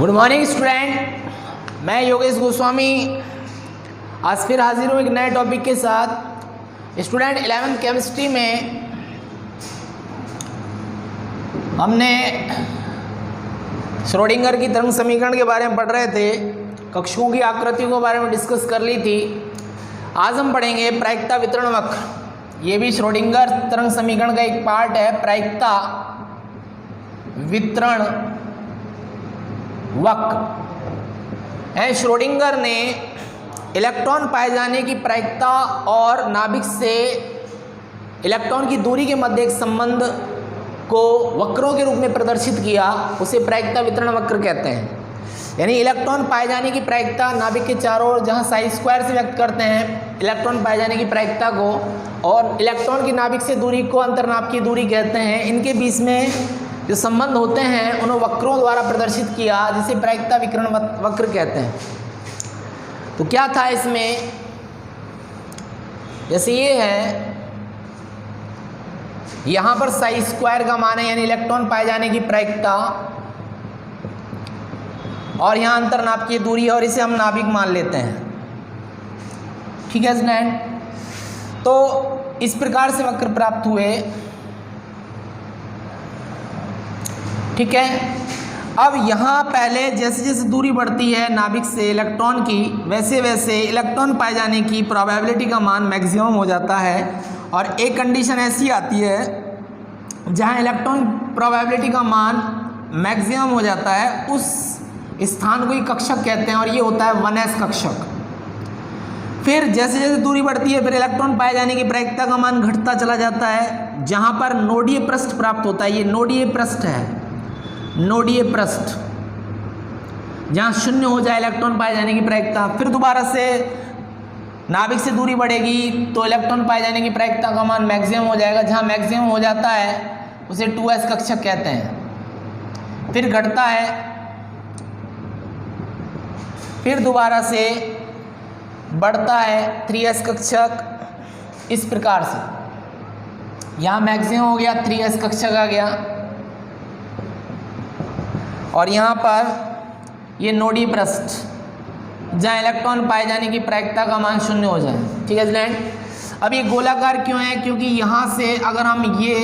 Good morning student, मैं योगेश गोस्वामी आज फिर हाजिर हूँ एक नए टॉपिक के साथ। स्टूडेंट 11th केमिस्ट्री में हमने श्रोडिंगर की तरंग समीकरण के बारे में पढ़ रहे थे, कक्षकों की आकृतियों के बारे में डिस्कस कर ली थी। आज हम पढ़ेंगे प्रायिकता वितरण वक्र। ये भी श्रोडिंगर तरंग समीकरण का एक पार्ट है, प्रायिकता वितरण वक्र। श्रोडिंगर ने इलेक्ट्रॉन पाए जाने की प्रायिकता और नाभिक से इलेक्ट्रॉन की दूरी के मध्य एक संबंध को वक्रों के रूप में प्रदर्शित किया, उसे प्रायिकता वितरण वक्र कहते हैं। यानी इलेक्ट्रॉन पाए जाने की प्रायिकता नाभिक के चारों ओर जहां साई स्क्वायर से व्यक्त करते हैं इलेक्ट्रॉन पाए जाने की प्रायिकता को, और इलेक्ट्रॉन की नाभिक से दूरी को अंतर्नाभ की दूरी कहते हैं। इनके बीच में जो संबंध होते हैं उन्हें वक्रों द्वारा प्रदर्शित किया, जिसे प्रायिकता वितरण वक्र कहते हैं। तो क्या था इसमें, जैसे ये है, यहां पर साई स्क्वायर का मान है यानी इलेक्ट्रॉन पाए जाने की प्रायिकता, और यहां अंतर्नाभ की दूरी, और इसे हम नाभिक मान लेते हैं। ठीक है स्टूडेंट, तो इस प्रकार से वक्र प्राप्त हुए। ठीक है, अब यहाँ पहले जैसे जैसे दूरी बढ़ती है नाभिक से इलेक्ट्रॉन की, वैसे वैसे इलेक्ट्रॉन पाए जाने की प्रोबेबिलिटी का मान मैक्सिमम हो जाता है। और एक कंडीशन ऐसी आती है जहाँ इलेक्ट्रॉन प्रोबेबिलिटी का मान मैक्सिमम हो जाता है, उस स्थान को ही कक्षक कहते हैं, और ये होता है 1s कक्षक। फिर जैसे जैसे दूरी बढ़ती है फिर इलेक्ट्रॉन पाए जाने की प्रायिकता का मान घटता चला जाता है, जहाँ पर नोडीय पृष्ठ प्राप्त होता है। ये नोडीय पृष्ठ है, नोडीय पृष्ठ, जहाँ शून्य हो जाए इलेक्ट्रॉन पाए जाने की प्रायिकता। फिर दोबारा से नाभिक से दूरी बढ़ेगी तो इलेक्ट्रॉन पाए जाने की प्रायिकता का मान मैक्सिमम हो जाएगा, जहाँ मैक्सिमम हो जाता है उसे 2s कक्षक कहते हैं। फिर घटता है, फिर दोबारा से बढ़ता है 3s कक्षक। इस प्रकार से यहाँ मैक्सिमम हो गया, 3s कक्षक आ गया, और यहाँ पर ये नोडी पृष्ठ जहाँ इलेक्ट्रॉन पाए जाने की प्रायिकता का मान शून्य हो जाए। ठीक है स्टूडेंट, अब ये गोलाकार क्यों है, क्योंकि यहाँ से अगर हम ये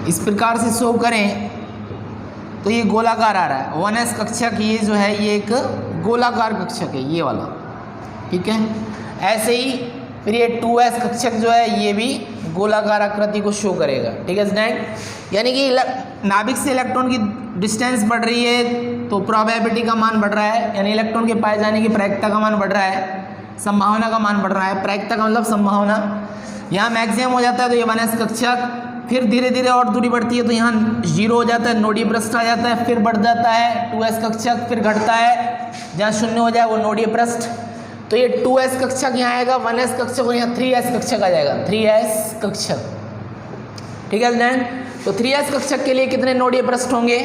इस प्रकार से शो करें तो ये गोलाकार आ रहा है। 1s कक्षक ये जो है ये एक गोलाकार कक्षक है, ये वाला। ठीक है, ऐसे ही फिर ये 2s कक्षक जो है ये भी गोलाकार आकृति को शो करेगा। ठीक है स्टूडेंट, यानी कि नाभिक से इलेक्ट्रॉन की डिस्टेंस बढ़ रही है तो प्रोबेबिलिटी का मान बढ़ रहा है, यानी इलेक्ट्रॉन के पाए जाने की प्रायिकता का मान बढ़ रहा है, संभावना का मान बढ़ रहा है। प्रायिकता का मतलब संभावना। यहाँ मैक्सिमम हो जाता है तो ये 1s कक्षक, फिर धीरे धीरे और दूरी बढ़ती है तो यहाँ 0 हो जाता है, नोडीय पृष्ठ आ जाता है, फिर बढ़ जाता है 2s कक्षक, फिर घटता है जहाँ शून्य हो जाए वो नोडीय पृष्ठ। तो ये 2s कक्षक यहाँ आएगा, 1s कक्षक, और यहाँ 3s कक्षक आ जाएगा, 3s कक्षक। ठीक है स्टूडेंट, तो 3s कक्षक के लिए कितने नोडीय पृष्ठ होंगे,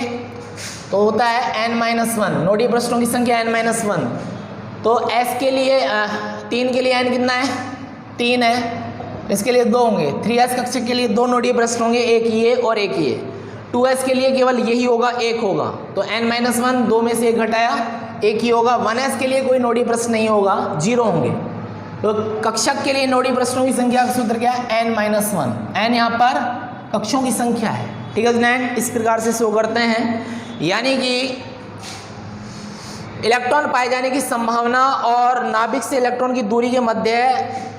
तो होता है n-1, नोडीय पृष्ठों की संख्या n-1। तो s के लिए 3 के लिए n कितना है, 3 है, इसके लिए 2 होंगे। 3s कक्षक के लिए 2 नोडीय पृष्ठ होंगे, एक ये और एक ये। 2s के लिए केवल यही होगा, 1 होगा, तो n-1, 2 में से 1 घटाया, 1 ही होगा। 1s के लिए कोई नोडीय पृष्ठ नहीं होगा, 0 होंगे। तो कक्षक के लिए नोडीय पृष्ठों की संख्या का सूत्र क्या है, n-1। n यहाँ पर कक्षों की संख्या है। ठीक है स्टूडेंट, इस प्रकार से शो करते हैं। यानी कि इलेक्ट्रॉन पाए जाने की संभावना और नाभिक से इलेक्ट्रॉन की दूरी के मध्य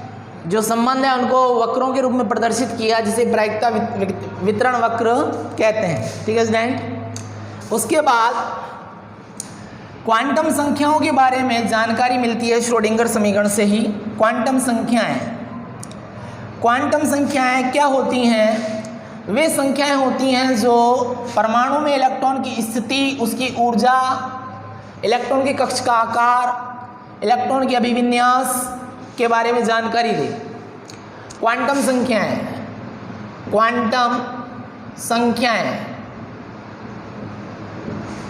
जो संबंध है उनको वक्रों के रूप में प्रदर्शित किया, जिसे प्रायिकता वितरण वक्र कहते हैं। ठीक है स्टूडेंट, उसके बाद क्वांटम संख्याओं के बारे में जानकारी मिलती है श्रोडिंगर समीकरण से ही। क्वांटम संख्याएं, क्वांटम संख्याएं क्या होती हैं, वे संख्याएं होती हैं जो परमाणु में इलेक्ट्रॉन की स्थिति, उसकी ऊर्जा, इलेक्ट्रॉन के कक्ष का आकार, इलेक्ट्रॉन की अभिविन्यास के बारे में जानकारी दे। क्वांटम संख्याएं, क्वांटम संख्याएं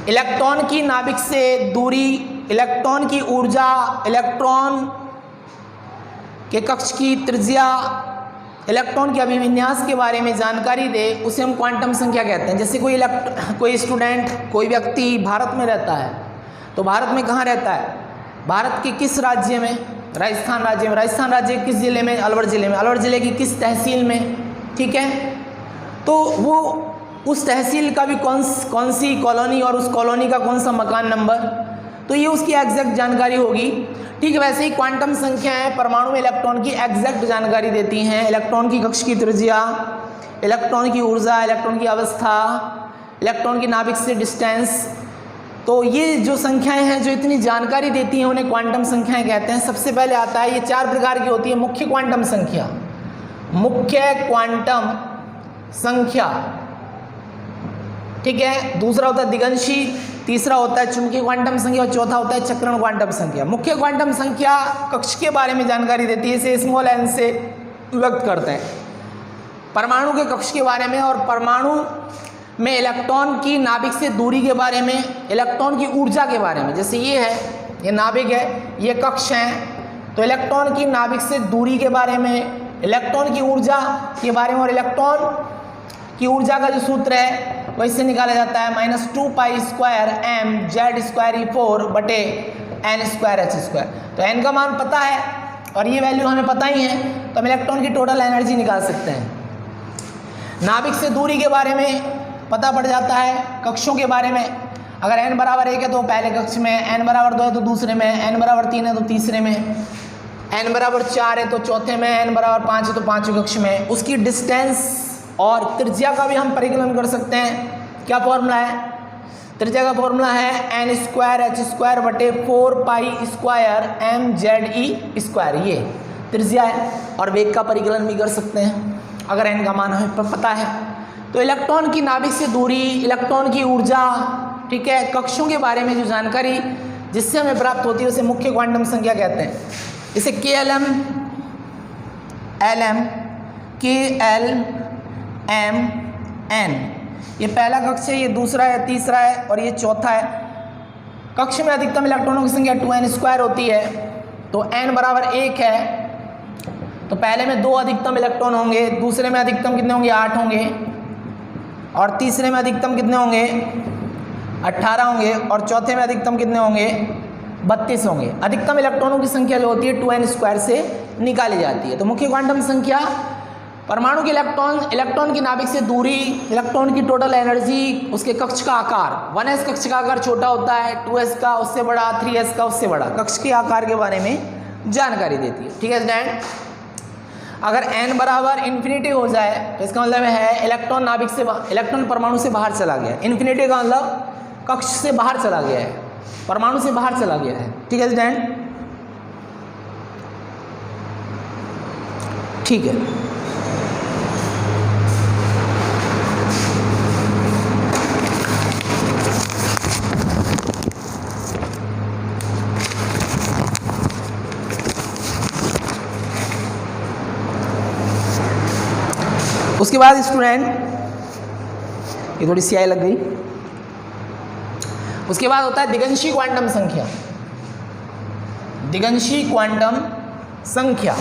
इलेक्ट्रॉन की नाभिक से दूरी, इलेक्ट्रॉन की ऊर्जा, इलेक्ट्रॉन के कक्ष की त्रिज्या इलेक्ट्रॉन के अभिविन्यास के बारे में जानकारी दे उसे हम क्वांटम संख्या कहते हैं। जैसे कोई स्टूडेंट, कोई व्यक्ति भारत में रहता है, तो भारत में कहाँ रहता है? भारत के किस राज्य में? राजस्थान राज्य में। राजस्थान राज्य किस जिले में? अलवर जिले में। अलवर जिले की किस तहसील में? ठीक है, तो वो उस तहसील का भी कौन सी कॉलोनी और उस कॉलोनी का कौन सा मकान नंबर, तो ये उसकी एग्जैक्ट जानकारी होगी। ठीक है, वैसे ही क्वांटम संख्याएं परमाणु में इलेक्ट्रॉन की एग्जैक्ट जानकारी देती हैं। इलेक्ट्रॉन की कक्ष की त्रिज्या, इलेक्ट्रॉन की ऊर्जा, इलेक्ट्रॉन की अवस्था, इलेक्ट्रॉन की नाभिक से डिस्टेंस, तो ये जो संख्याएं हैं जो इतनी जानकारी देती हैं उन्हें क्वांटम संख्याएं कहते हैं। सबसे पहले आता है, ये 4 प्रकार की होती है। मुख्य क्वांटम संख्या, मुख्य क्वांटम संख्या, ठीक है। दूसरा होता है दिगंशी, तीसरा होता है चुंबकीय क्वांटम संख्या और चौथा होता है चक्रण क्वांटम संख्या। मुख्य क्वांटम संख्या कक्ष के बारे में जानकारी देती है, इसे स्मॉल n से व्यक्त करते हैं। परमाणु के कक्ष के बारे में और परमाणु में इलेक्ट्रॉन की नाभिक से दूरी के बारे में, इलेक्ट्रॉन की ऊर्जा के बारे में। जैसे ये है, ये नाभिक है, ये कक्ष है, तो इलेक्ट्रॉन की नाभिक से दूरी के बारे में, इलेक्ट्रॉन की ऊर्जा के बारे में, और इलेक्ट्रॉन की ऊर्जा का जो सूत्र है वो इससे निकाला जाता है -2π²m(Z²E4/n²h²। तो n का मान पता है और ये वैल्यू हमें पता ही है, तो हम इलेक्ट्रॉन की टोटल एनर्जी निकाल सकते हैं। नाभिक से दूरी के बारे में पता पड़ जाता है। कक्षों के बारे में, अगर n बराबर 1 है तो पहले कक्ष में, n बराबर 2 है तो दूसरे में, n बराबर 3 है तो तीसरे में, n बराबर 4 है तो चौथे में, n बराबर 5 है तो पांचवें कक्ष में। उसकी डिस्टेंस और त्रिज्या का भी हम परिकलन कर सकते हैं। क्या फॉर्मूला है? त्रिज्या का फॉर्मूला है n²h²/4π²mZe²। ये त्रिज्या है, और वेग का परिकलन भी कर सकते हैं अगर n का मान हमें पता है। तो इलेक्ट्रॉन की नाभिक से दूरी, इलेक्ट्रॉन की ऊर्जा, ठीक है, कक्षों के बारे में जो जानकारी जिससे हमें प्राप्त होती है उसे मुख्य क्वांटम संख्या कहते हैं। इसे KLM, LM, KLM, N, ये पहला कक्ष है, ये दूसरा है, तीसरा है और ये चौथा है। कक्ष में अधिकतम इलेक्ट्रॉनों की संख्या 2n² होती है, तो n बराबर 1 है, तो पहले में 2 अधिकतम इलेक्ट्रॉन होंगे, दूसरे में अधिकतम कितने होंगे? 8 होंगे, और तीसरे में अधिकतम कितने होंगे? 18 होंगे, और चौथे में अधिकतम कितने होंगे? 32 होंगे। अधिकतम इलेक्ट्रॉनों की संख्या जो होती है 2n² से निकाली जाती है। तो मुख्य क्वांटम संख्या परमाणु के इलेक्ट्रॉन की नाभिक से दूरी, इलेक्ट्रॉन की टोटल एनर्जी, उसके कक्ष का आकार। 1s कक्ष का आकार छोटा होता है, 2s का उससे बड़ा, 3s का उससे बड़ा, कक्ष के आकार के बारे में जानकारी देती है। ठीक है स्टूडेंट, अगर n बराबर इन्फिनिटी हो जाए तो इसका मतलब है इलेक्ट्रॉन नाभिक से, इलेक्ट्रॉन परमाणु से बाहर चला गया। इन्फिनिटी का मतलब कक्ष से बाहर चला गया है, परमाणु से बाहर चला गया है। ठीक है स्टूडेंट, ठीक है। उसके बाद स्टूडेंट, ये थोड़ी स्याही लग गई, उसके बाद होता है दिगंशी क्वांटम संख्या। दिगंशी क्वांटम संख्या,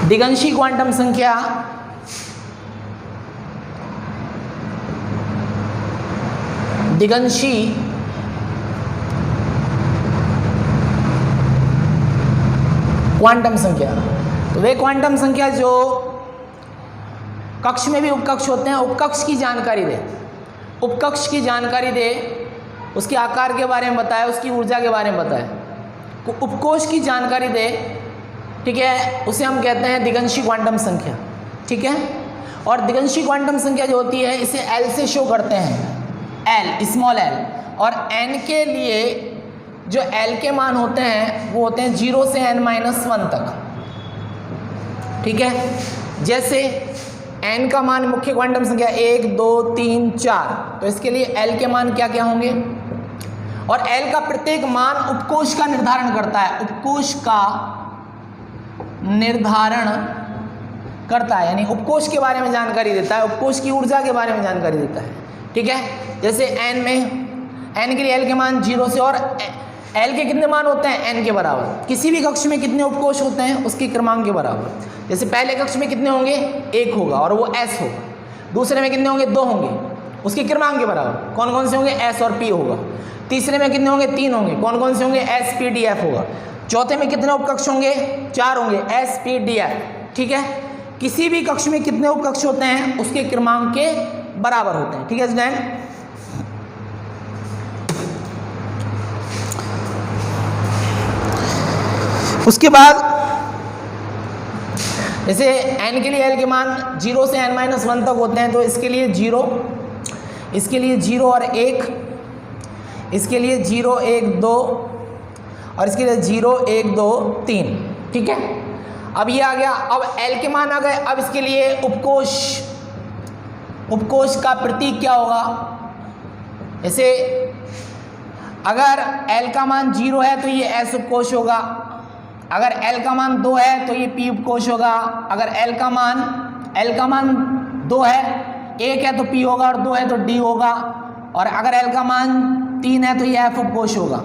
दिगंशी क्वांटम संख्या दिगंशी क्वांटम संख्या, तो वे क्वांटम संख्या जो कक्ष में भी उपकक्ष होते हैं, उपकक्ष की जानकारी दे, उपकक्ष की जानकारी दे, उसके आकार के बारे में बताए, उसकी ऊर्जा के बारे में बताए, उपकोष की जानकारी दे, ठीक है, उसे हम कहते हैं दिगंशी क्वांटम संख्या। ठीक है, और दिगंशी क्वांटम संख्या जो होती है इसे L से शो करते हैं, L, स्मॉल l, और n के लिए जो L के मान होते हैं वो होते हैं 0 से n-1 तक। ठीक है, जैसे n का मान मुख्य क्वांटम संख्या 1, 2, 3, 4, तो इसके लिए L के मान क्या क्या होंगे, और L का प्रत्येक मान उपकोष का निर्धारण करता है, उपकोष का निर्धारण करता है, यानी उपकोष के बारे में जानकारी देता है, उपकोष की ऊर्जा के बारे में जानकारी देता है। ठीक है, जैसे n में, n के लिए L के मान 0 से, और एल के कितने मान होते हैं, एन के बराबर। किसी भी कक्ष में कितने उपकोष होते हैं, उसके क्रमांक के बराबर। जैसे पहले कक्ष में कितने होंगे, एक होगा और वो एस होगा। दूसरे में कितने होंगे, दो होंगे, उसके क्रमांक के बराबर। कौन कौन से होंगे, एस और पी होगा। तीसरे में कितने होंगे, तीन होंगे। कौन कौन से होंगे, एस पी डी एफ होगा। चौथे में कितने उपकक्ष होंगे, चार होंगे, एस पी डी एफ। ठीक है, किसी भी कक्ष में कितने उपकक्ष होते हैं, उसके क्रमांक के बराबर होते हैं। ठीक है स्टूडेंट। उसके बाद जैसे n के लिए l के मान 0 से n-1 तक होते हैं, तो इसके लिए 0, इसके लिए 0 और 1, इसके लिए 0 1 2 और इसके लिए 0 1 2 3। ठीक है, अब ये आ गया। अब l के मान आ गए। अब इसके लिए उपकोष का प्रतीक क्या होगा। जैसे अगर l का मान 0 है तो ये s उपकोष होगा, अगर l का मान 2 है तो ये p उपकोष होगा, अगर l का मान 2 है, 1 है तो p होगा और 2 है तो d होगा, और अगर l का मान 3 है तो ये f उपकोष होगा।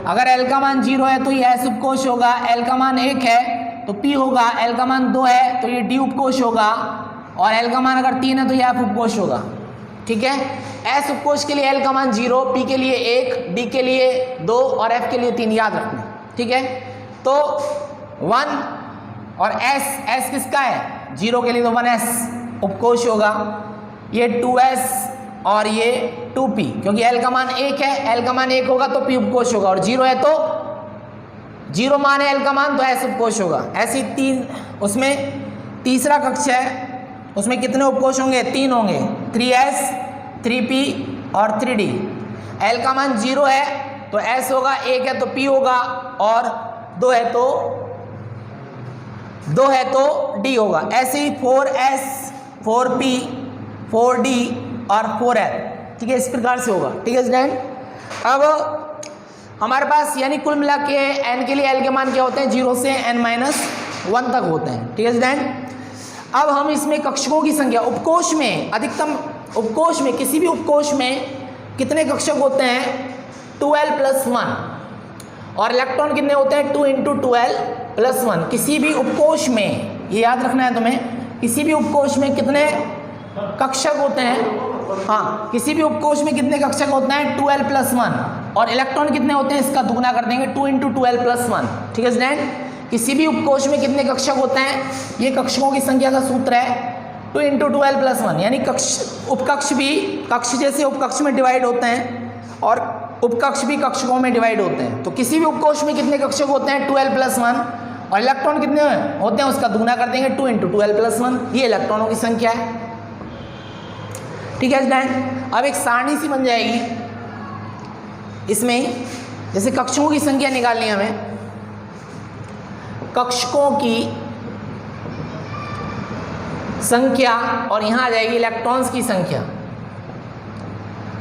अगर l का मान 0 है तो ये s उपकोष होगा, l का मान 1 है तो p होगा, l का मान 2 है तो ये d उपकोष होगा, और l का मान अगर 3 है तो ये f उपकोष होगा। ठीक है, s उपकोष के लिए l का मान 0, p के लिए 1, d के लिए 2 और f के लिए 3 याद रखना। ठीक है, तो 1 और s किसका है, 0 के लिए तो 1s उपकोष होगा, ये 2s और ये 2p, क्योंकि l का मान 1 है, l का मान 1 होगा तो p उपकोष होगा, और 0 है तो 0 मान है l का मान तो s उपकोष होगा। ऐसी उसमें तीसरा कक्ष है, उसमें कितने उपकोष होंगे, 3 होंगे, 3s 3p और 3d। l का मान 0 है तो s होगा, 1 है तो p होगा, और 2 है तो d होगा। ऐसे ही 4s 4p 4d और 4l। ठीक है, इस प्रकार से होगा। ठीक है स्टूडेंट। अब हमारे पास यानी कुल मिला के n के लिए l के मान क्या होते हैं, 0 से n-1 तक होते हैं। ठीक है स्टूडेंट। अब हम इसमें कक्षकों की संख्या, उपकोष में अधिकतम, उपकोष में किसी भी उपकोष में कितने कक्षक होते हैं, 12+1, और इलेक्ट्रॉन कितने होते हैं, 2 × 12+1। किसी भी उपकोष में, ये याद रखना है तुम्हें, किसी भी उपकोष में कितने कक्षक होते हैं, हाँ, किसी भी उपकोष में कितने कक्षक होते हैं, 12+1, और इलेक्ट्रॉन कितने होते हैं, इसका दुगना कर देंगे, 2 × 12+1। ठीक है स्टूडेंट। किसी भी उपकोष में कितने कक्षक होते हैं, ये कक्षकों की संख्या का सूत्र है 2 × 12+1, यानी उपकक्ष भी कक्ष जैसे उपकक्ष में डिवाइड होते हैं और उपकक्ष भी कक्षकों में डिवाइड होते हैं। तो किसी भी उपकोष में कितने कक्षक होते हैं, 12+1, और इलेक्ट्रॉन कितने होते हैं, उसका दुगना कर देंगे, 2 × 12+1। ये इलेक्ट्रॉनों की संख्या है। ठीक है स्टूडेंट। अब एक सारणी सी बन जाएगी इसमें, जैसे कक्षकों की संख्या निकालनी है हमें, कक्षकों की संख्या, और यहाँ आ जाएगी इलेक्ट्रॉन्स की संख्या।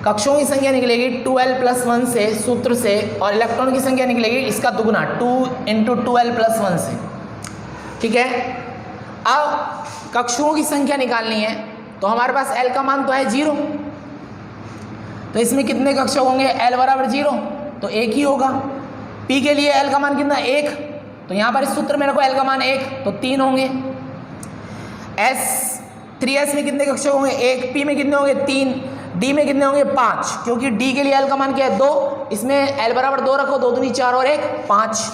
कक्षों की संख्या निकलेगी 12+1 से, सूत्र से, और इलेक्ट्रॉन की संख्या निकलेगी इसका दुगना 2 × 12+1 से। ठीक है। अब कक्षों की संख्या निकालनी है, तो हमारे पास l का मान तो है 0, तो इसमें कितने कक्षक होंगे, l बराबर 0, तो 1 ही होगा। p के लिए l का मान कितना, 1, तो यहाँ पर इस सूत्र में रखो l का मान 1, तो 3 होंगे। 3s में कितने कक्षक होंगे, 1, p में कितने होंगे, 3, d में कितने होंगे, 5, क्योंकि d के लिए l का मान क्या है, 2, इसमें l बराबर 2 रखो, 2 दूनी 4 और 1 5।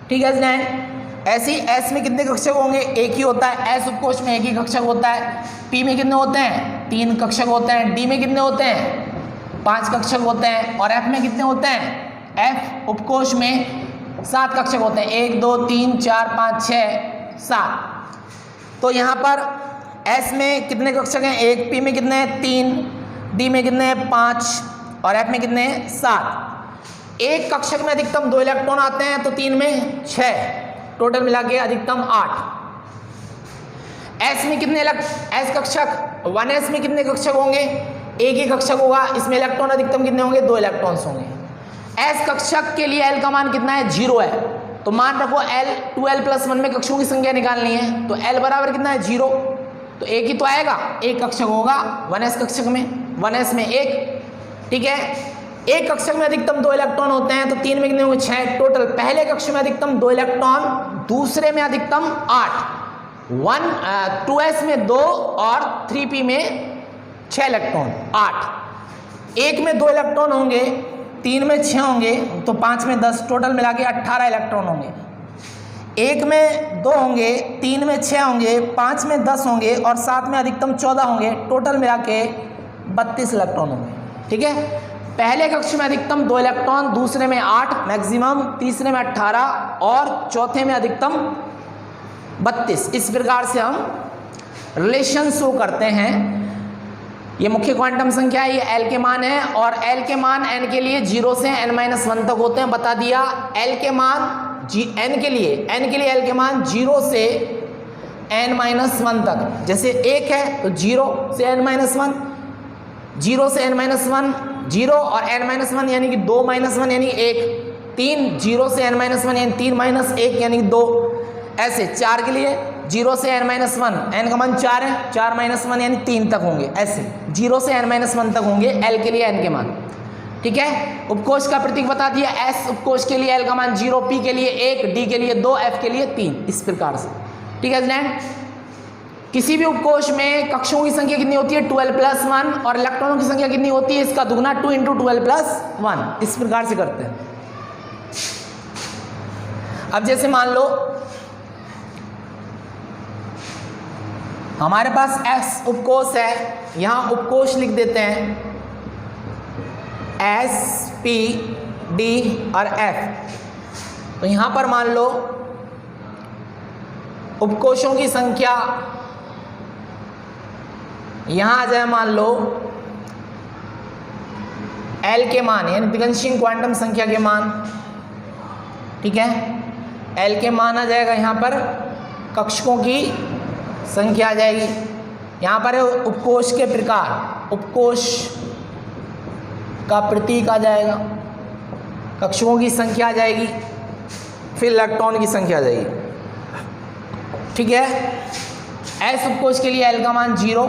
ठीक है स्टूडेंट। ऐसे ही s में कितने कक्षक होंगे, 1 ही होता है, s उपकोष में 1 ही कक्षक होता है। p में कितने होते हैं, 3 कक्षक होते हैं। d में कितने होते हैं, 5 कक्षक होते हैं। और f में कितने होते हैं, f उपकोष में 7 कक्षक होते हैं, 1 2 3 4 5 6 7। तो यहाँ पर s में कितने कक्षक हैं, 1, p में कितने हैं, 3, d में कितने हैं, 5, और f में कितने हैं, 7। एक कक्षक में अधिकतम 2 इलेक्ट्रॉन आते हैं, तो 3 में 6, टोटल मिला के अधिकतम 8। s में कितने s कक्षक, 1s में कितने कक्षक होंगे, 1 ही कक्षक होगा, इसमें इलेक्ट्रॉन अधिकतम कितने होंगे, 2 इलेक्ट्रॉन्स होंगे। s कक्षक के लिए l का मान कितना है, 0 है, तो मान रखो l 12+1 में कक्षकों की संख्या निकालनी है, तो l बराबर कितना है, 0, तो 1 ही तो आएगा, 1 कक्षक होगा 1s कक्षक में, 1s में 1। ठीक है, एक कक्षक में अधिकतम 2 इलेक्ट्रॉन होते हैं, तो 3 में कितने होंगे 6 टोटल। पहले कक्ष में अधिकतम 2 इलेक्ट्रॉन, दूसरे में अधिकतम 8, 2s में 2 और 3p में 6 इलेक्ट्रॉन 8। एक में 2 इलेक्ट्रॉन होंगे, 3 में 6 होंगे, तो 5 में 10, टोटल मिला के 18 इलेक्ट्रॉन होंगे। एक में 2 होंगे, 3 में 6 होंगे, 5 में 10 होंगे और 7 में अधिकतम 14 होंगे, टोटल मिला के 32 इलेक्ट्रॉन होंगे। ठीक है, पहले कक्ष में अधिकतम 2 इलेक्ट्रॉन, दूसरे में 8 मैक्सिमम, तीसरे में 18 और चौथे में अधिकतम 32। इस प्रकार से हम रिलेशन शो करते हैं। ये मुख्य क्वांटम संख्या है, ये एल के मान है और एल के मान एन के लिए 0 से n-1 तक होते हैं, बता दिया। एल के मान एन के लिए एल के मान 0 से n-1 तक। जैसे 1 है तो 0 से n-1, 0 से n-1, 0 और n-1 यानी कि 2 -1 यानी 1, 3 0 से n-1 यानी 3 - 1 यानी 2। ऐसे 4 के लिए 0 से n-1, n का मान 4 है, 4 - 1 यानी 3 तक होंगे। ऐसे 0 से n-1 तक होंगे एल के लिए एन के मान। ठीक है, उपकोष का प्रतीक बता दिया। एस उपकोष के लिए एल का मान 0, पी के लिए 1, डी के लिए 2, एफ के लिए 3, इस प्रकार से। ठीक है स्टूडेंट, किसी भी उपकोष में कक्षों की संख्या कितनी होती है 12 + 1 और इलेक्ट्रॉनों की संख्या कितनी होती है इसका दुगना 2 × 12 + 1, इस प्रकार से करते हैं। अब जैसे मान लो हमारे पास एस उपकोष है, यहां उपकोष लिख देते हैं एस, पी, डी और एफ। तो यहां पर मान लो उपकोषों की संख्या यहां आ जाए, मान लो एल के मान यानी दिगंशिन क्वांटम संख्या के मान। ठीक है, एल के मान आ जाएगा, यहां पर कक्षकों की संख्या आ जाएगी। यहां पर है उपकोष के प्रकार, उपकोष का प्रतीक आ जाएगा, कक्षकों की संख्या आ जाएगी, फिर इलेक्ट्रॉन की संख्या आ जाएगी। ठीक है, एस उपकोष के लिए एल का मान 0,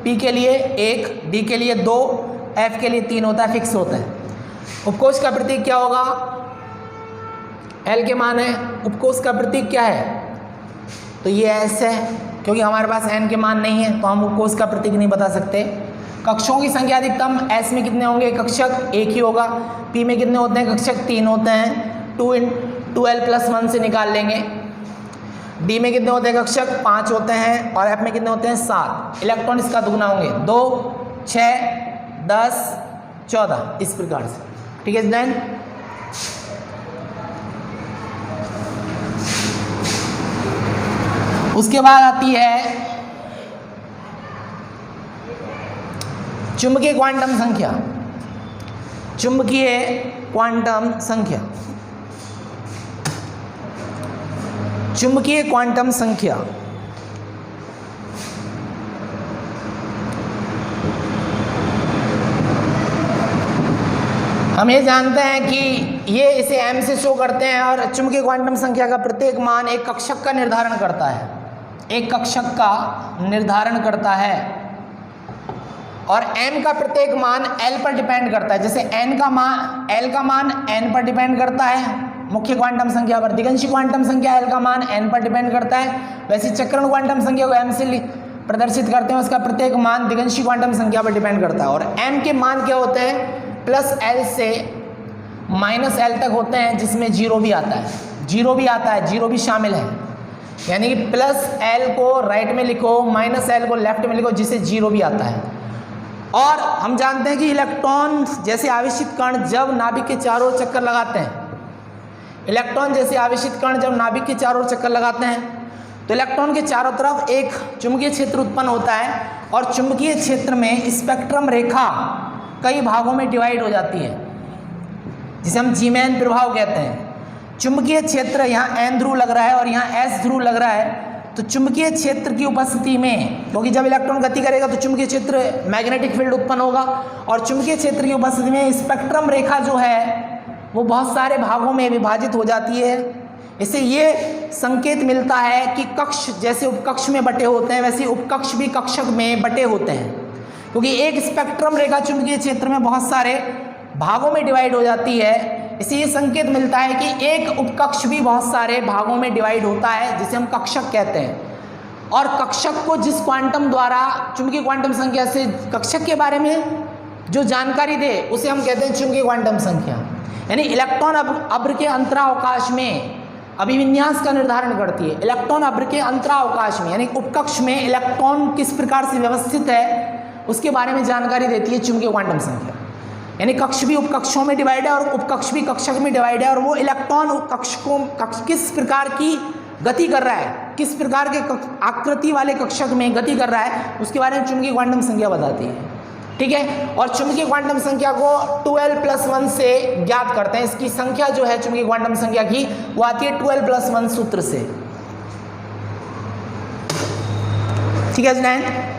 पी के लिए 1, डी के लिए 2, एफ के लिए 3 होता है, फिक्स होता है। उपकोष का प्रतीक क्या होगा, एल के मान है, उपकोष का प्रतीक क्या है, तो ये एस है, क्योंकि हमारे पास एन के मान नहीं है तो हम उपकोष का प्रतीक नहीं बता सकते। कक्षों की संख्या अधिकतम, एस में कितने होंगे कक्षक, 1 ही होगा। पी में कितने होते हैं कक्षक, 3 होते हैं, 2 × 12 + 1 से निकाल लेंगे। डी में कितने होते हैं कक्षक, 5 होते हैं और एफ में कितने होते हैं 7। इलेक्ट्रॉन इसका दुगना होंगे, 2, 6, 10, 14, इस प्रकार से। ठीक है देन, उसके बाद आती है चुंबकीय क्वांटम संख्या। चुंबकीय क्वांटम संख्या, चुंबकीय क्वांटम संख्या हम ये जानते हैं कि ये इसे m से शो करते हैं और चुंबकीय क्वांटम संख्या का प्रत्येक मान एक कक्षक का निर्धारण करता है, एक कक्षक का निर्धारण करता है और m का प्रत्येक मान l पर डिपेंड करता है। जैसे l का मान n पर डिपेंड करता है मुख्य क्वांटम संख्या पर, दिगंशी क्वांटम संख्या l का मान n पर डिपेंड करता है। वैसे चक्रण क्वांटम संख्या को m से प्रदर्शित करते हैं, उसका प्रत्येक मान दिगंशी क्वांटम संख्या पर डिपेंड करता है। और m के मान क्या होते हैं, +l से -l तक होते हैं, जिसमें 0 भी आता है, 0 भी आता है, 0 भी शामिल है। यानी कि +l को राइट में लिखो, -l को लेफ्ट में लिखो, जिससे 0 भी आता है। और हम जानते हैं कि इलेक्ट्रॉन जैसे आवेशित कण जब नाभिक के चारों ओर चक्कर लगाते हैं, इलेक्ट्रॉन जैसे आवेशित कण जब नाभिक के चारों ओर चक्कर लगाते हैं तो इलेक्ट्रॉन के चारों तरफ एक चुंबकीय क्षेत्र उत्पन्न होता है और चुंबकीय क्षेत्र में स्पेक्ट्रम रेखा कई भागों में डिवाइड हो जाती है, जिसे हम जीमैन प्रभाव कहते हैं। चुंबकीय क्षेत्र यहाँ n ध्रुव लग रहा है और यहाँ s ध्रुव लग रहा है, तो चुंबकीय क्षेत्र की उपस्थिति में, क्योंकि जब इलेक्ट्रॉन गति करेगा तो चुंबकीय क्षेत्र मैग्नेटिक फील्ड उत्पन्न होगा, और चुंबकीय क्षेत्र की उपस्थिति में स्पेक्ट्रम रेखा जो है वो बहुत सारे भागों में विभाजित हो जाती है। इससे ये संकेत मिलता है कि कक्ष जैसे उपकक्ष में बटे होते हैं वैसे उपकक्ष भी कक्षक में बटे होते हैं, क्योंकि एक स्पेक्ट्रम रेखा चुंबकीय क्षेत्र में बहुत सारे भागों में डिवाइड हो जाती है, इससे ये संकेत मिलता है कि एक उपकक्ष भी बहुत सारे भागों में डिवाइड होता है, जिसे हम कक्षक कहते हैं। और कक्षक को जिस क्वांटम द्वारा चुंबकीय क्वांटम संख्या से कक्षक के बारे में जो जानकारी दे उसे हम कहते हैं चुंबकीय क्वांटम संख्या। यानी इलेक्ट्रॉन अब्र के अंतरावकाश में अभिविन्यास का निर्धारण करती है। इलेक्ट्रॉन अब्र के अंतरावकाश में यानी उपकक्ष में इलेक्ट्रॉन किस प्रकार से व्यवस्थित है उसके बारे में जानकारी देती है चुंबकीय क्वांटम संख्या। यानी कक्ष भी उपकक्षों में डिवाइड है और उपकक्ष भी कक्षक में डिवाइड है, और वो इलेक्ट्रॉन कक्ष किस प्रकार की गति कर रहा है, किस प्रकार के आकृति वाले कक्षक में गति कर रहा है, उसके बारे में चुंबकीय क्वांटम संख्या बताती है। ठीक है, और चुंबकीय क्वांटम संख्या को 12+1 से ज्ञात करते हैं। इसकी संख्या जो है चुंबकीय क्वांटम संख्या की वो आती है 12+1 सूत्र से। ठीक है स्टूडेंट,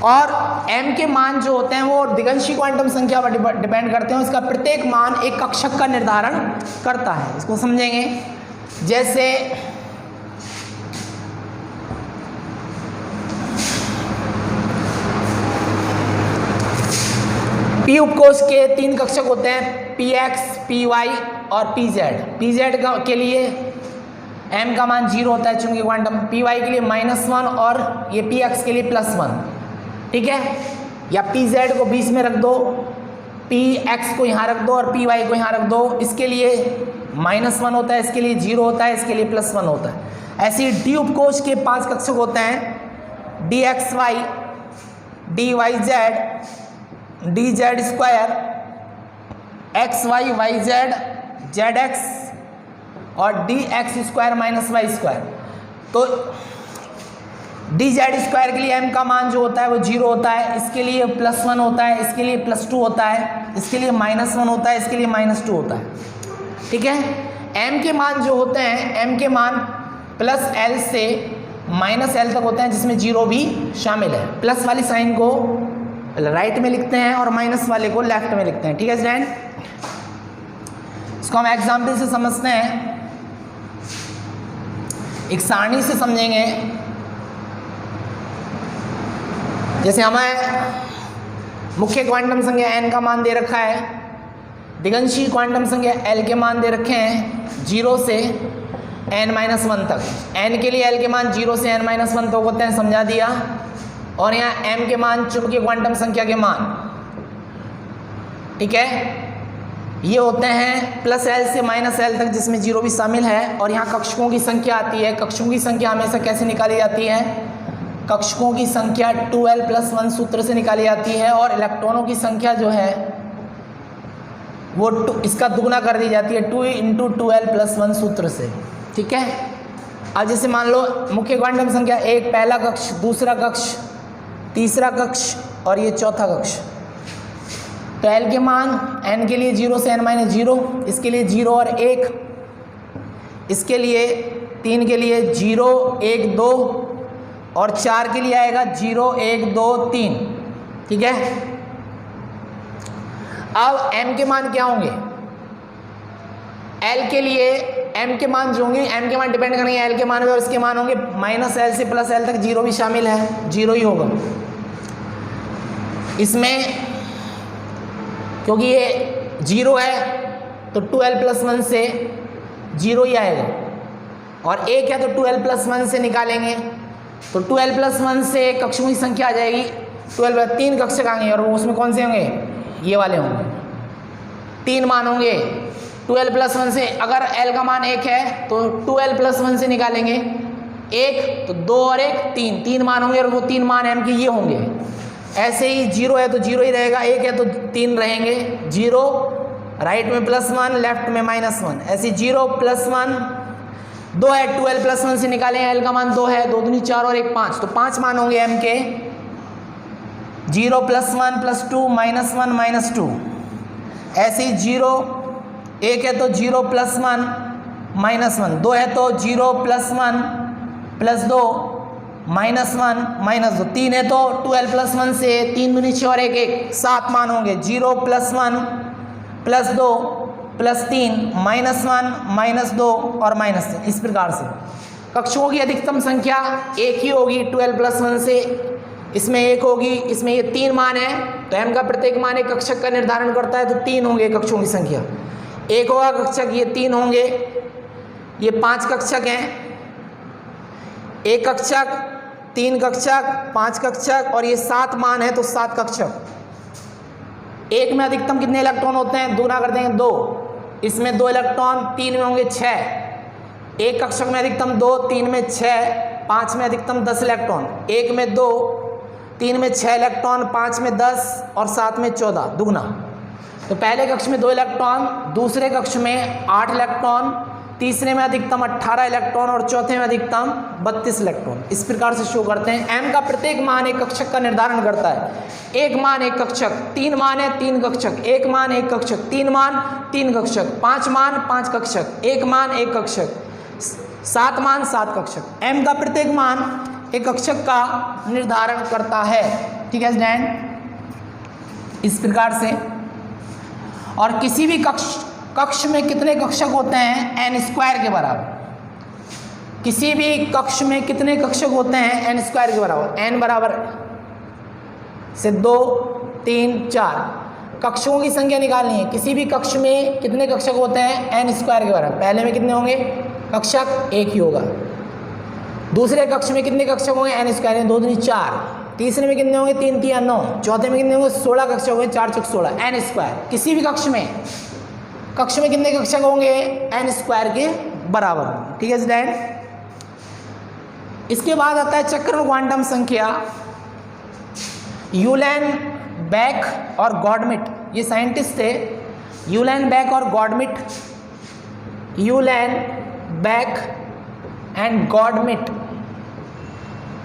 और m के मान जो होते हैं वो दिगंशी क्वांटम संख्या पर डिपेंड करते हैं। उसका प्रत्येक मान एक कक्षक का निर्धारण करता है। इसको समझेंगे, जैसे p उपकोष के 3 कक्षक होते हैं, px, py और pz। pz के लिए m का मान 0 होता है चुंबकीय क्वांटम, py के लिए -1 और ये px के लिए +1। ठीक है, या pz को बीच में रख दो, px को यहाँ रख दो और py को यहाँ रख दो। इसके लिए -1 होता है, इसके लिए 0 होता है, इसके लिए +1 होता है। ऐसे d उपकोष के 5 कक्षक होते हैं, dxy, dyz, dz square, xy, yz, zx और dx स्क्वायर -y स्क्वायर। तो dz स्क्वायर के लिए m का मान जो होता है वो 0 होता है, इसके लिए +1 होता है, इसके लिए +2 होता है, इसके लिए -1 होता है, इसके लिए -2 होता है। ठीक है, m के मान जो होते हैं, m के मान +L से -L तक होते हैं, जिसमें 0 भी शामिल है। प्लस वाली साइन को राइट में लिखते हैं और माइनस वाले को लेफ्ट में लिखते हैं। ठीक है स्टूडेंट, इसको हम एग्जाम्पल से समझते हैं, एक सारणी से समझेंगे। जैसे हमें मुख्य क्वांटम संख्या n का मान दे रखा है, दिगंशी क्वांटम संख्या l के मान दे रखे हैं 0 से n-1 तक। n के लिए l के मान 0 से n-1 तक होते हैं, समझा दिया। और यहाँ m के मान चुंबकीय क्वांटम संख्या के मान, ठीक है, ये होते हैं +L से -L तक, जिसमें 0 भी शामिल है। और यहाँ कक्षकों की संख्या आती है। कक्षकों की संख्या हमेशा कैसे निकाली जाती है? कक्षकों की संख्या 2l+1 सूत्र से निकाली जाती है, और इलेक्ट्रॉनों की संख्या जो है वो इसका दुगना कर दी जाती है 2 × 2l+1 सूत्र से। ठीक है, अब जैसे मान लो मुख्य क्वांटम संख्या 1 पहला कक्ष, दूसरा कक्ष, तीसरा कक्ष और ये चौथा कक्ष। तो l के मान n के लिए 0 से n-0, इसके लिए 0 और 1, इसके लिए 3 के लिए 0, 1, 2 और 4 के लिए आएगा 0, 1, 2, 3। ठीक है, अब m के मान क्या होंगे? l के लिए m के मान जो होंगे, m के मान डिपेंड करेंगे l के मान पे, और इसके मान होंगे -L से +L तक 0 भी शामिल है, 0 ही होगा इसमें, क्योंकि ये 0 है तो 2l+1 से 0 ही आएगा, और 1 है तो 2l+1 से निकालेंगे तो 2l+1 से कक्षों की संख्या आ जाएगी 3 कक्षक आएंगे, और वो उसमें कौन से होंगे? ये वाले होंगे, 3 मान होंगे 2l+1 से। अगर l का मान 1 है तो 2l+1 से निकालेंगे 1 तो 2 और 1 3 मान होंगे, और वो 3 मान m के ये होंगे। ऐसे ही 0 है तो 0 ही रहेगा, 1 है तो 3 रहेंगे, 0 राइट में +1 लेफ्ट में -1, ऐसे 0 +1 2 है, 2l+1 से निकालें, l का मान 2 है, 2 दूनी 4 और 1 5, तो 5 मान होंगे m के, 0 +1 +2 -1 -2। ऐसे ही 0 1 है तो 0 +1 -1, 2 है तो 0 +1 +2 -1 -2, 3 है तो 2l+1 से 3 दूनी 6 और 1 1 7 मान होंगे, 0 +1 +2 +3 -1 -2 और -3। इस प्रकार से कक्षों की अधिकतम संख्या 1 ही होगी 2l+1 से, इसमें 1 होगी, इसमें ये 3 मान है, तो m का प्रत्येक मान एक कक्षक का निर्धारण करता है, तो 3 होंगे कक्षों की संख्या। 1 होगा कक्षक, ये 3 होंगे, ये 5 कक्षक हैं, 1 कक्षक, 3 कक्षक, 5 कक्षक और ये 7 मान है, तो 7 कक्षक। एक में अधिकतम कितने इलेक्ट्रॉन होते हैं, दूना कर देंगे 2, इसमें 2 इलेक्ट्रॉन, 3 में होंगे 6, एक कक्षक में अधिकतम 2, 3 में 6, 5 में अधिकतम 10 इलेक्ट्रॉन, 1 में 2, 3 में 6 इलेक्ट्रॉन, 5 में 10 और 7 में 14, दुगना। तो पहले कक्ष में 2 इलेक्ट्रॉन, दूसरे कक्ष में 8 इलेक्ट्रॉन, तीसरे में अधिकतम 18 इलेक्ट्रॉन और चौथे में अधिकतम 32 इलेक्ट्रॉन। इस प्रकार से शो करते हैं। m का प्रत्येक मान एक कक्षक का निर्धारण करता है। 1 मान 1 कक्षक, 3 मान है 3 कक्षक, 1 मान 1 कक्षक, 3 मान 3 कक्षक, 5 मान 5 कक्षक, 1 मान 1 कक्षक, 7 मान 7 कक्षक। m का प्रत्येक मान एक कक्षक का निर्धारण करता है। ठीक है स्टूडेंट, इस प्रकार से। और किसी भी कक्ष में कितने कक्षक होते हैं, n स्क्वायर के बराबर। किसी भी कक्ष में कितने कक्षक होते हैं, n स्क्वायर के बराबर। n बराबर से 2, 3, 4 कक्षों की संख्या निकालनी है। किसी भी कक्ष में कितने कक्षक होते हैं, n स्क्वायर के बराबर। पहले में कितने होंगे कक्षक, 1 ही होगा। दूसरे कक्ष में कितने कक्षक होंगे, n स्क्वायर, 2 दूनी 4। तीसरे में कितने होंगे, 3 3 9। चौथे में कितने होंगे, 16 कक्षक होंगे, 4 चौक 16, n स्क्वायर। किसी भी कक्ष में कितने कक्षक होंगे, n स्क्वायर के बराबर होंगे। ठीक है स्टूडेंट। इसके बाद आता है चक्रण क्वांटम संख्या। यूलैन, बैक और गॉडमिट, ये साइंटिस्ट थे। यूलैन, बैक और गॉडमिट, यूलैन, बैक एंड गॉडमिट,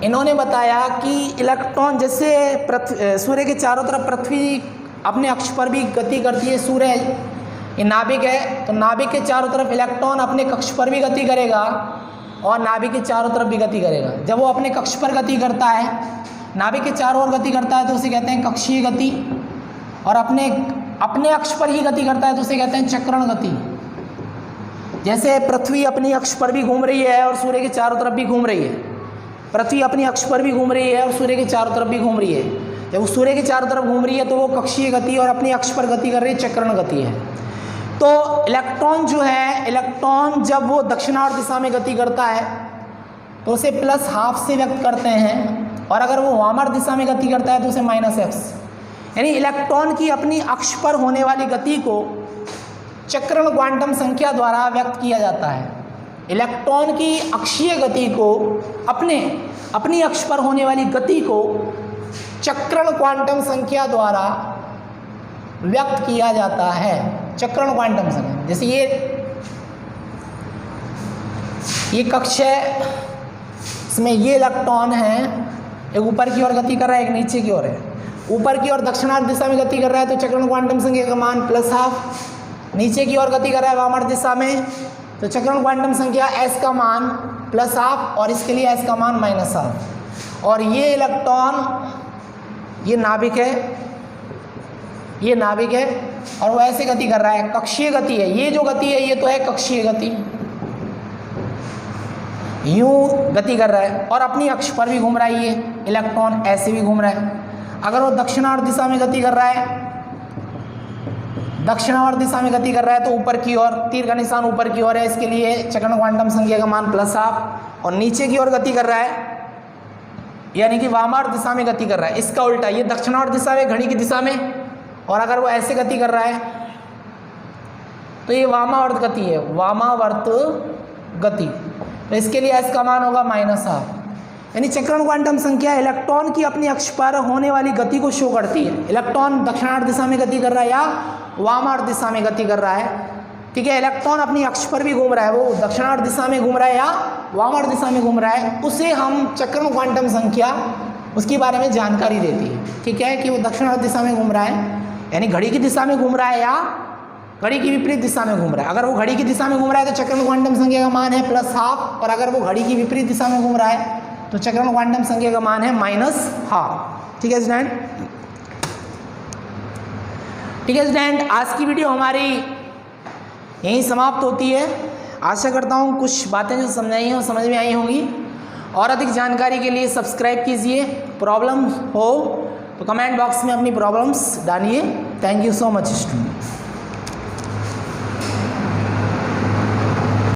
इन्होंने बताया कि इलेक्ट्रॉन जैसे सूर्य के चारों तरफ पृथ्वी अपने अक्ष पर भी गति करती है। सूर्य ये नाभिक है, तो नाभिक के चारों तरफ इलेक्ट्रॉन अपने कक्ष पर भी गति करेगा और नाभिक के चारों तरफ भी गति करेगा। जब वो अपने कक्ष पर गति करता है, नाभिक के चारों ओर गति करता है, तो उसे कहते हैं कक्षीय गति। और अपने अक्ष पर ही गति करता है तो उसे कहते हैं चक्रण गति। जैसे पृथ्वी अपनी अक्ष पर भी घूम रही है और सूर्य के चारों तरफ भी घूम रही है। पृथ्वी अपनी अक्ष पर भी घूम रही है और सूर्य के चारों तरफ भी घूम रही है। जब वो सूर्य के चारों तरफ घूम रही है तो वो कक्षीय गति और अपनी अक्ष पर गति कर रही है, चक्रण गति है। तो इलेक्ट्रॉन जो है, इलेक्ट्रॉन जब वो दक्षिणावर्त दिशा में गति करता है तो उसे +12 से व्यक्त करते हैं, और अगर वो वामावर्त दिशा में गति करता है तो उसे -x। यानी इलेक्ट्रॉन की अपनी अक्ष पर होने वाली गति को चक्रण क्वांटम संख्या द्वारा व्यक्त किया जाता है। इलेक्ट्रॉन की अक्षीय गति को, अपनी अक्ष पर होने वाली गति को चक्रण क्वांटम संख्या द्वारा व्यक्त किया जाता है। चक्रण क्वांटम संख्या, जैसे ये कक्ष है, इसमें ये इलेक्ट्रॉन है, एक ऊपर की ओर गति कर रहा है, एक नीचे की ओर है। ऊपर की ओर दक्षिणावर्त दिशा में गति कर रहा है तो चक्रण क्वांटम संख्या का मान +12। नीचे की ओर गति कर रहा है वामावर्त दिशा में तो चक्रण क्वांटम संख्या s का मान +12 और इसके लिए s का मान -12। और ये इलेक्ट्रॉन, ये नाभिक है, ये नाभिक है और वो ऐसे गति कर रहा है, कक्षीय गति है। ये जो गति है ये तो है कक्षीय गति, यूं गति कर रहा है और अपनी अक्ष पर भी घूम रहा है। ये इलेक्ट्रॉन ऐसे भी घूम रहा है। अगर वो दक्षिणावर्त दिशा में गति कर रहा है, दक्षिणावर्त दिशा में गति कर रहा है तो ऊपर की ओर, तीर का निशान ऊपर की ओर है, इसके लिए चक्रण क्वांटम संख्या का मान +12। और नीचे की ओर गति कर रहा है यानी कि वामावर्त दिशा में गति कर रहा है, इसका उल्टा, ये दक्षिणावर्त दिशा में, घड़ी की दिशा में, और अगर वो ऐसे गति कर रहा है तो ये वामावर्त गति है, वामावर्त गति, तो इसके लिए s का मान होगा -12। यानी चक्रण क्वांटम संख्या इलेक्ट्रॉन की अपनी अक्ष पर होने वाली गति को शो करती है। इलेक्ट्रॉन दक्षिणावर्त दिशा में गति कर रहा है या वामावर्त दिशा में गति कर रहा है, ठीक है। इलेक्ट्रॉन अपनी अक्ष पर भी घूम रहा है, वो दक्षिणावर्त दिशा में घूम रहा है या वामावर्त दिशा में घूम रहा है, उसे हम चक्रण क्वांटम संख्या उसके बारे में जानकारी देती है, ठीक है, कि वो दक्षिणावर्त दिशा में घूम रहा है, यानी घड़ी की दिशा में घूम रहा है या घड़ी की विपरीत दिशा में घूम रहा है। अगर वो घड़ी की दिशा में घूम रहा है तो चक्रण क्वांटम संख्या का मान है +12, और अगर वो घड़ी की विपरीत दिशा में घूम रहा है तो चक्रण क्वांटम संख्या का मान है -12। ठीक है स्टूडेंट, ठीक है स्टूडेंट, आज की वीडियो हमारी यहीं समाप्त होती है। आशा करता हूँ कुछ बातें जो समझाई हैं वो समझ में आई होंगी। और अधिक जानकारी के लिए सब्सक्राइब कीजिए। प्रॉब्लम हो तो कमेंट बॉक्स में अपनी प्रॉब्लम्स डालिए। Thank you so much students.